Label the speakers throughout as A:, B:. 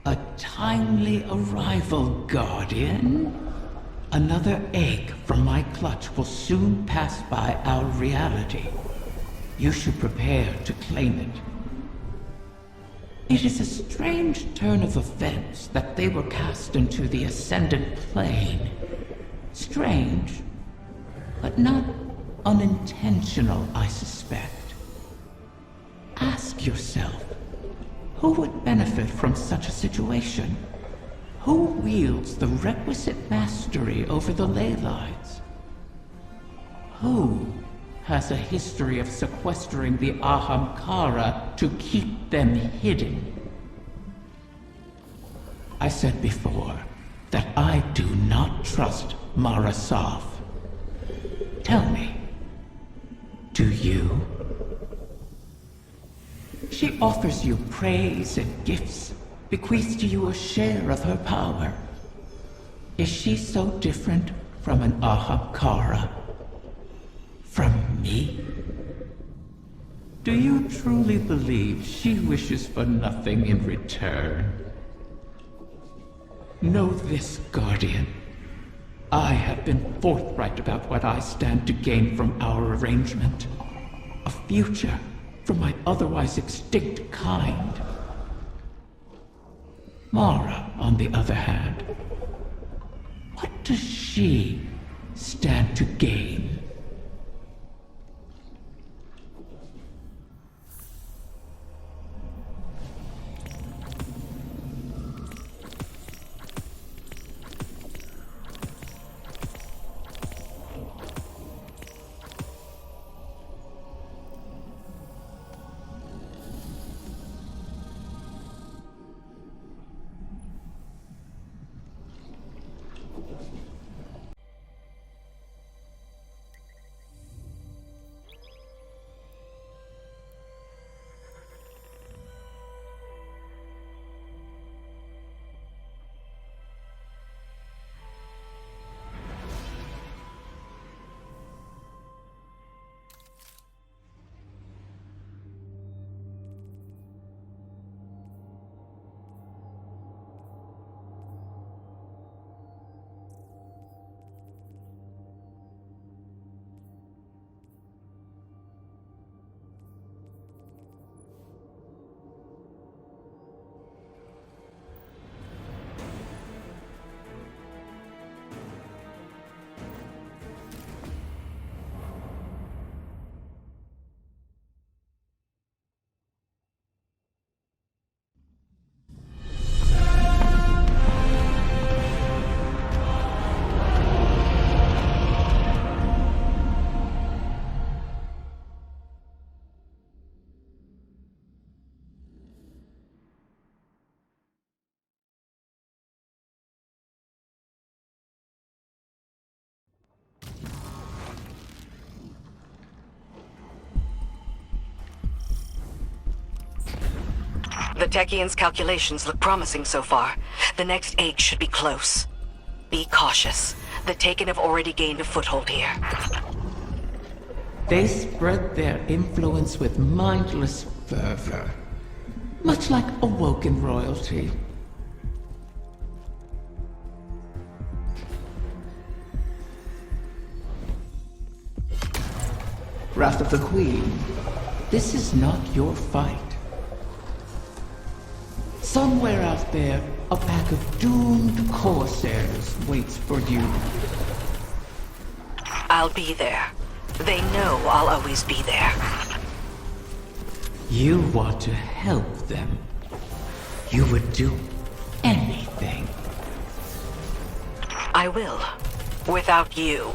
A: A timely arrival, Guardian. Another egg from my clutch will soon pass by our reality. You should prepare to claim it. It is a strange turn of events that they were cast into the Ascendant Plane. Strange, but not unintentional, I suspect. Ask yourself, who would benefit from such a situation? Who wields the requisite mastery over the ley lines? Who has a history of sequestering the Ahamkara to keep them hidden? I said before that I do not trust Mara Saf. Tell me, do you? She offers you praise and gifts, bequeaths to you a share of her power. Is she so different from an Ahamkara? From me? Do you truly believe she wishes for nothing in return? Know this, Guardian. I have been forthright about what I stand to gain from our arrangement. A future for my otherwise extinct kind. Mara, on the other hand, what does she stand to gain?
B: The Techian's calculations look promising so far. The next egg should be close. Be cautious. The Taken have already gained a foothold here.
A: They spread their influence with mindless fervor, much like awoken royalty. Wrath of the Queen, this is not your fight. Somewhere out there, a pack of doomed corsairs waits for you.
B: I'll be there. They know I'll always be there.
A: You want to help them. You would do anything.
B: I will. Without you.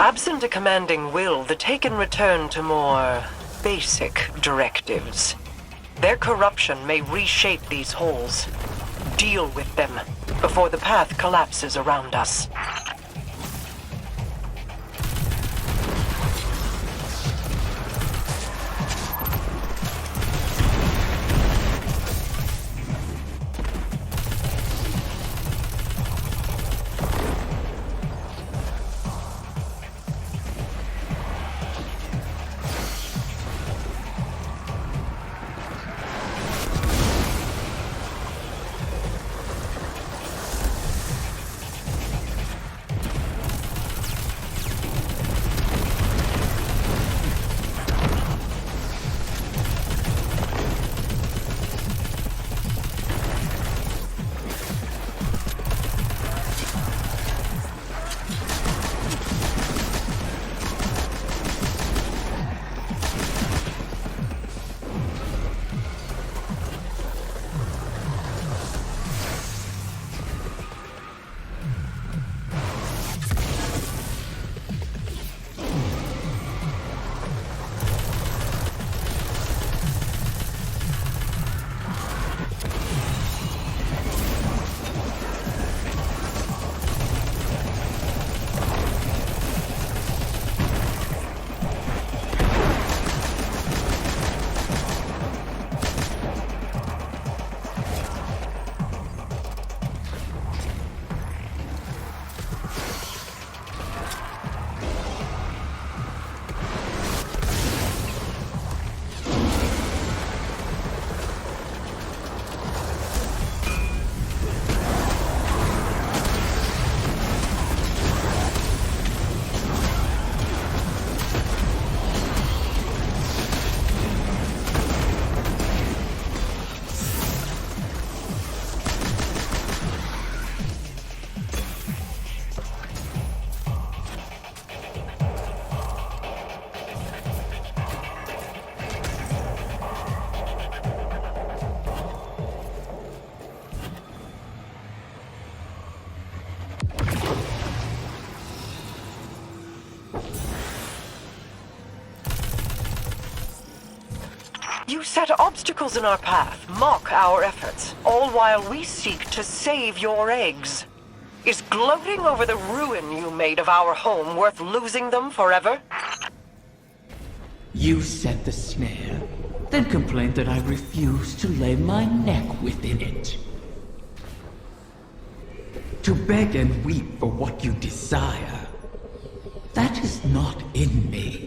C: Absent a commanding will, the Taken return to more basic directives. Their corruption may reshape these holes. Deal with them before the path collapses around us. You set obstacles in our path, mock our efforts, all while we seek to save your eggs. Is gloating over the ruin you made of our home worth losing them forever?
A: You set the snare, then complained that I refused to lay my neck within it. To beg and weep for what you desire, that is not in me.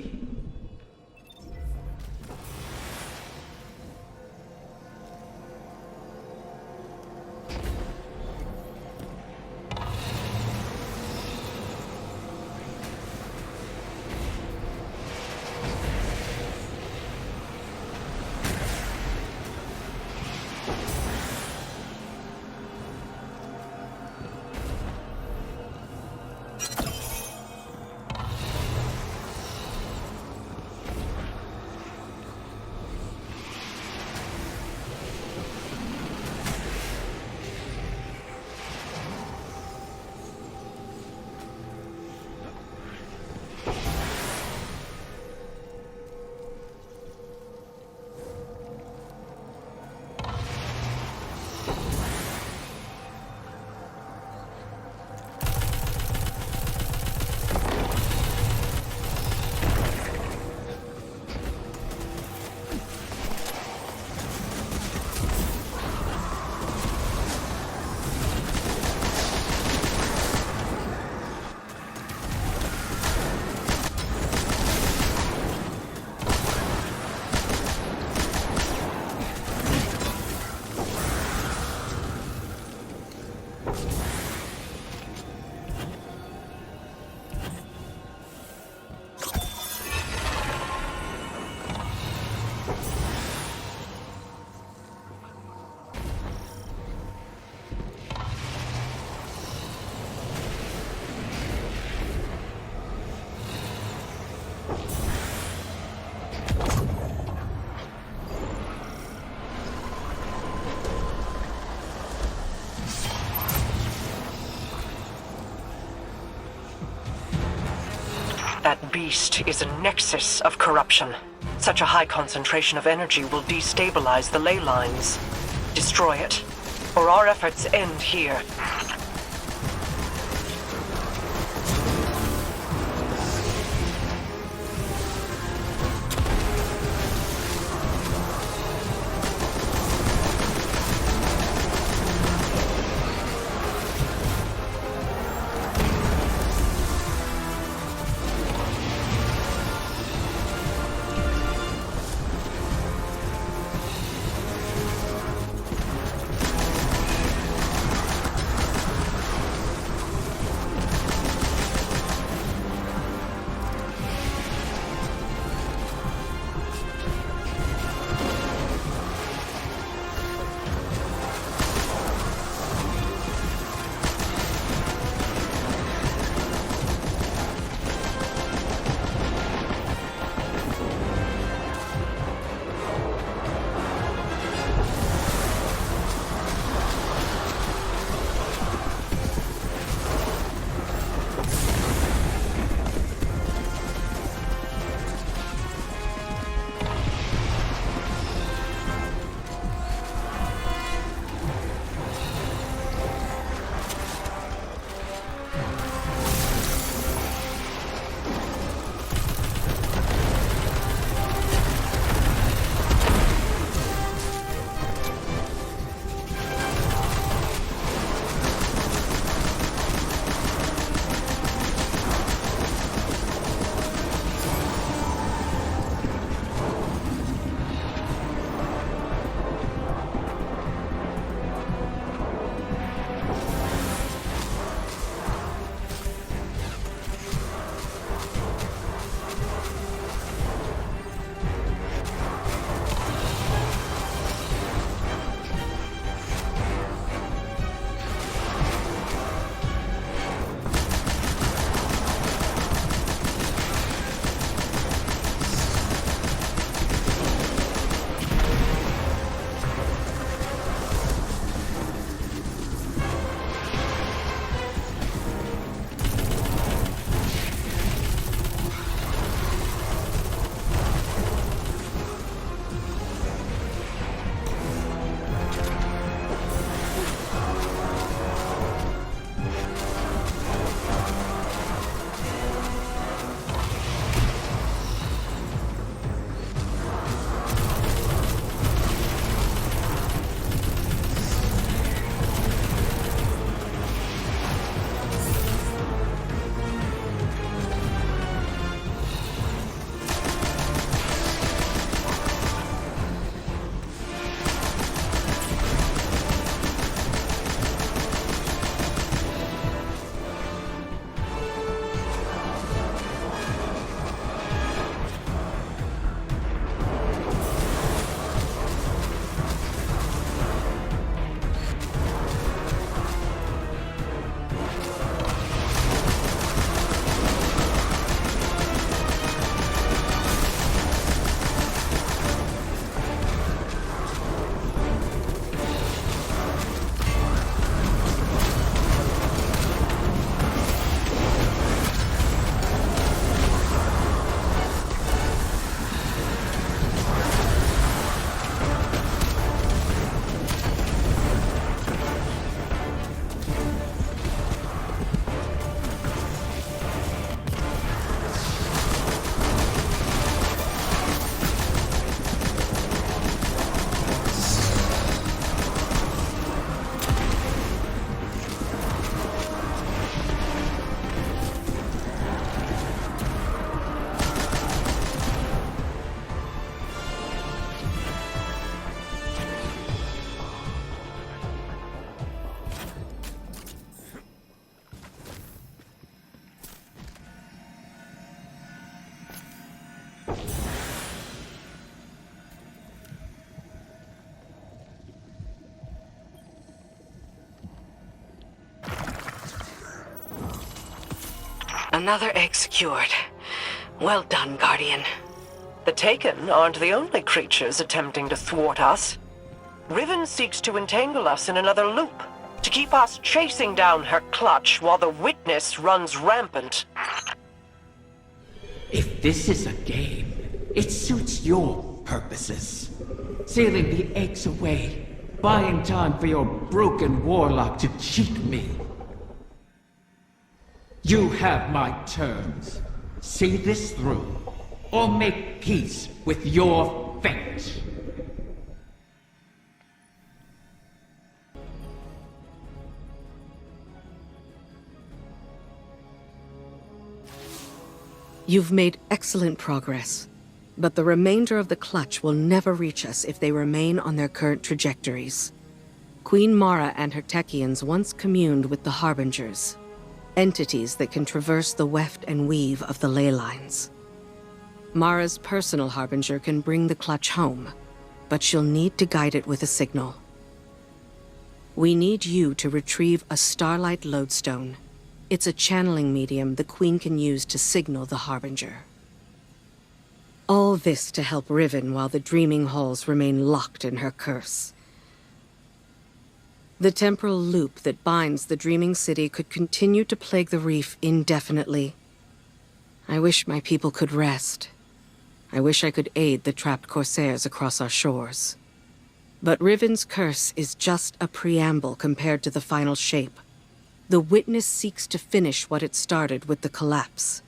C: beast is a nexus of corruption. Such a high concentration of energy will destabilize the ley lines. Destroy it, or our efforts end here.
B: Another egg secured. Well done, Guardian.
C: The Taken aren't the only creatures attempting to thwart us. Riven seeks to entangle us in another loop, to keep us chasing down her clutch while the Witness runs rampant.
A: If this is a game, it suits your purposes. Sealing the eggs away, buying time for your broken warlock to cheat me. You have my terms. See this through, or make peace with your fate.
B: You've made excellent progress, but the remainder of the Clutch will never reach us if they remain on their current trajectories. Queen Mara and her Techians once communed with the Harbingers, entities that can traverse the weft and weave of the ley lines. Mara's personal Harbinger can bring the Clutch home, but she'll need to guide it with a signal. We need you to retrieve a Starlight lodestone. It's a channeling medium the Queen can use to signal the Harbinger. All this to help Riven while the Dreaming Halls remain locked in her curse. The temporal loop that binds the Dreaming City could continue to plague the reef indefinitely. I wish my people could rest. I wish I could aid the trapped Corsairs across our shores. But Riven's curse is just a preamble compared to the final shape. The Witness seeks to finish what it started with the collapse.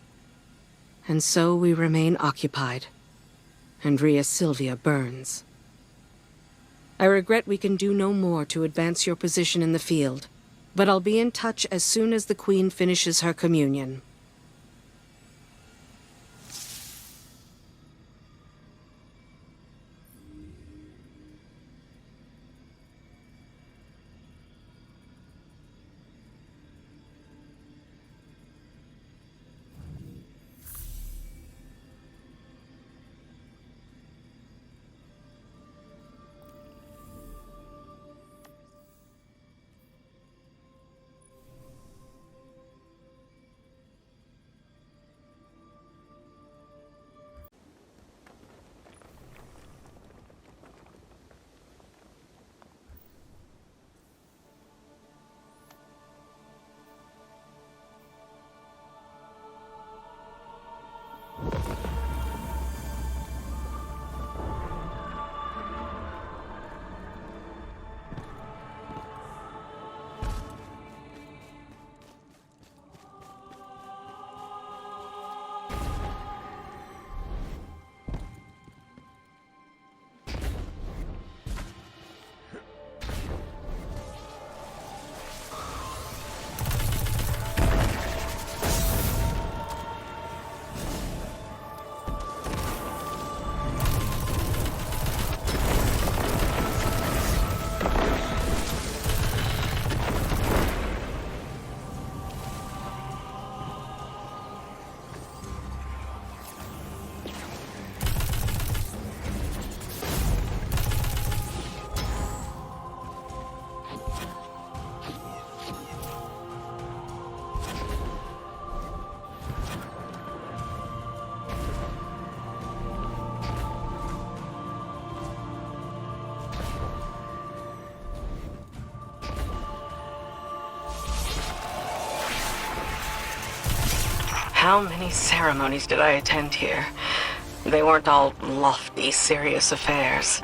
B: And so we remain occupied. And Rhea Sylvia burns. I regret we can do no more to advance your position in the field, but I'll be in touch as soon as the Queen finishes her communion. How many ceremonies did I attend here? They weren't all lofty, serious affairs.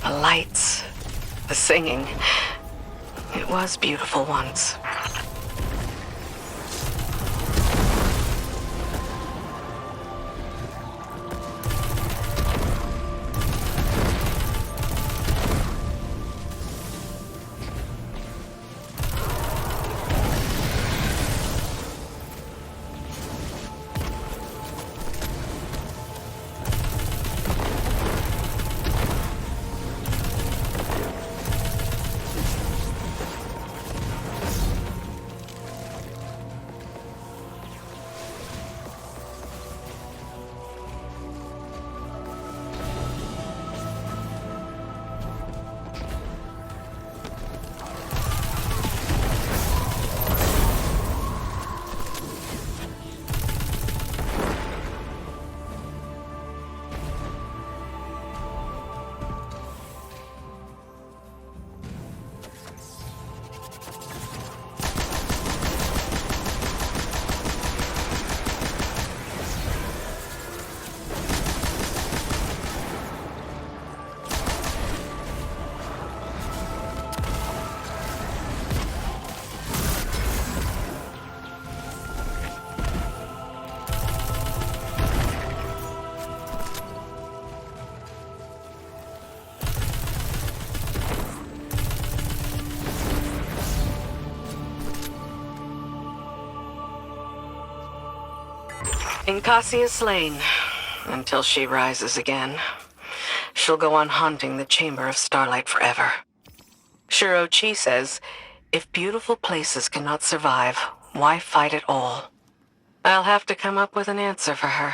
B: The lights, the singing. It was beautiful once. Incasia slain, until she rises again. She'll go on haunting the Chamber of Starlight forever. Shuro Chi says, if beautiful places cannot survive, why fight at all? I'll have to come up with an answer for her.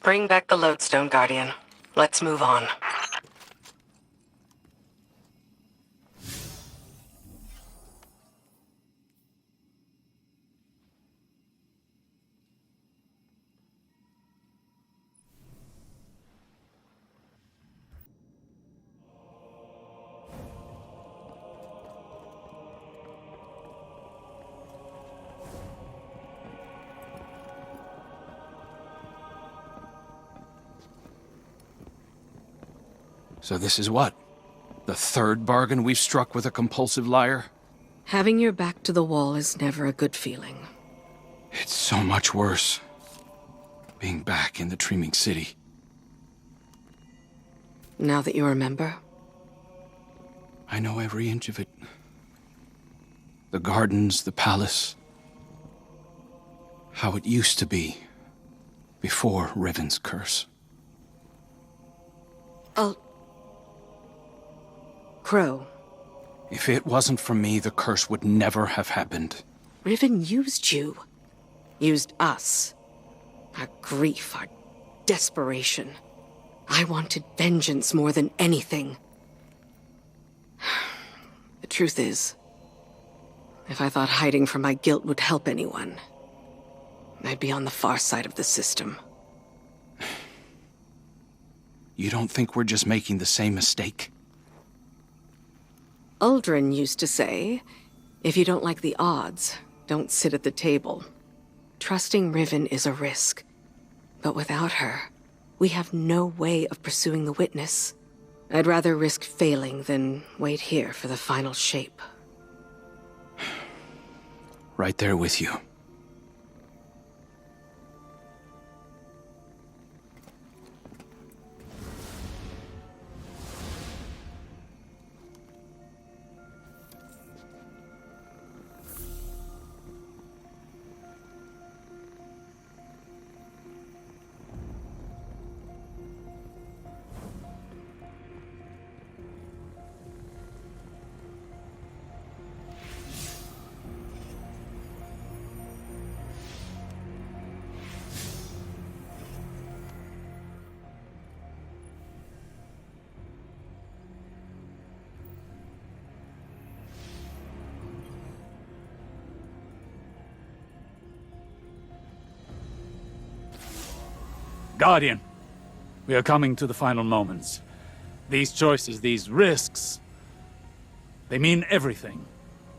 B: Bring back the Lodestone, Guardian. Let's move on.
D: So this is what? The third bargain we've struck with a compulsive liar?
B: Having your back to the wall is never a good feeling.
D: It's so much worse. Being back in the Dreaming City.
B: Now that you remember?
D: I know every inch of it. The gardens, the palace. How it used to be. Before Riven's curse.
B: Crow.
D: If it wasn't for me, the curse would never have happened.
B: Riven used you. Used us. Our grief, our desperation. I wanted vengeance more than anything. The truth is, if I thought hiding from my guilt would help anyone, I'd be on the far side of the system.
D: You don't think we're just making the same mistake?
B: Uldren used to say, if you don't like the odds, don't sit at the table. Trusting Riven is a risk. But without her, we have no way of pursuing the witness. I'd rather risk failing than wait here for the final shape.
D: Right there with you.
E: Guardian, we are coming to the final moments. These choices, these risks, they mean everything.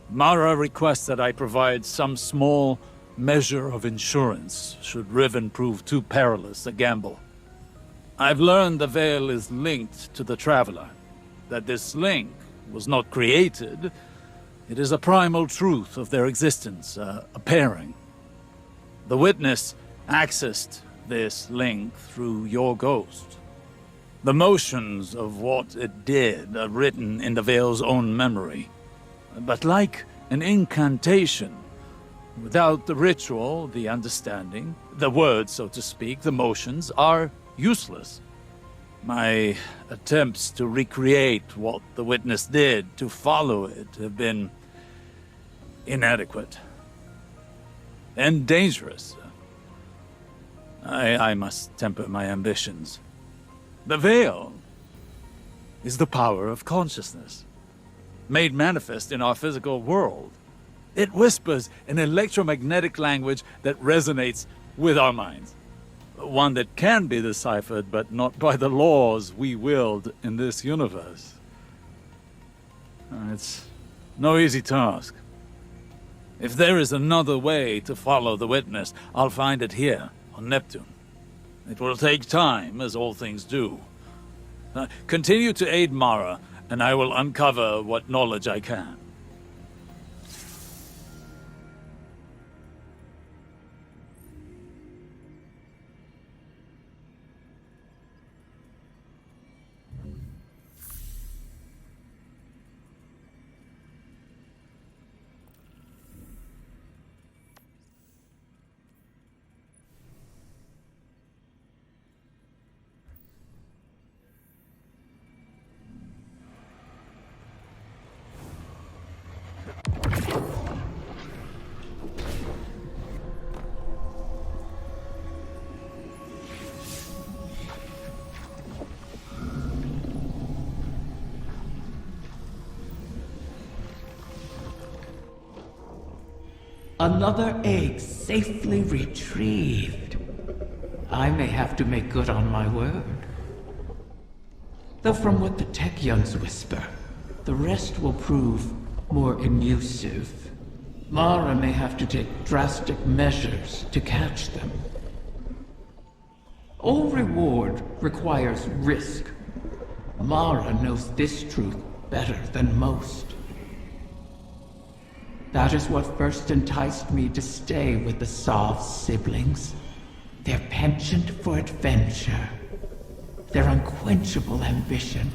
E: Mara requests that I provide some small measure of insurance should Riven prove too perilous a gamble. I've learned the Veil is linked to the Traveler, that this link was not created. It is a primal truth of their existence, a pairing. The Witness accessed this link through your ghost. The motions of what it did are written in the Veil's own memory. But like an incantation, without the ritual, the understanding, the words, so to speak, the motions are useless. My attempts to recreate what the Witness did, to follow it, have been inadequate. And dangerous. I must temper my ambitions. The Veil is the power of consciousness, made manifest in our physical world. It whispers an electromagnetic language that resonates with our minds. One that can be deciphered, but not by the laws we wield in this universe. It's no easy task. If there is another way to follow the Witness, I'll find it here. On Neptune. It will take time, as all things do. Continue to aid Mara, and I will uncover what knowledge I can.
A: Another egg safely retrieved. I may have to make good on my word. Though from what the Techyons whisper, the rest will prove more elusive. Mara may have to take drastic measures to catch them. All reward requires risk. Mara knows this truth better than most. That is what first enticed me to stay with the Sov siblings. Their penchant for adventure. Their unquenchable ambition.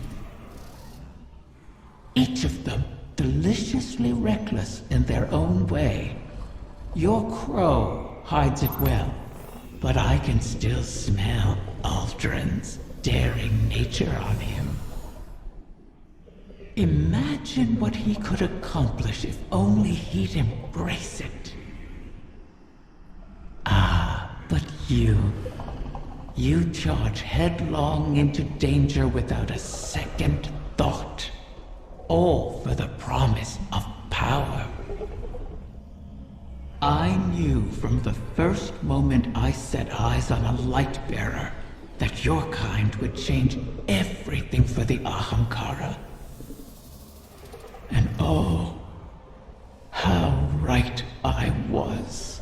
A: Each of them deliciously reckless in their own way. Your crow hides it well, but I can still smell Aldrin's daring nature on him. Imagine what he could accomplish if only he'd embrace it. Ah, but you charge headlong into danger without a second thought. All for the promise of power. I knew from the first moment I set eyes on a light bearer that your kind would change everything for the Ahamkara. And oh, how right I was.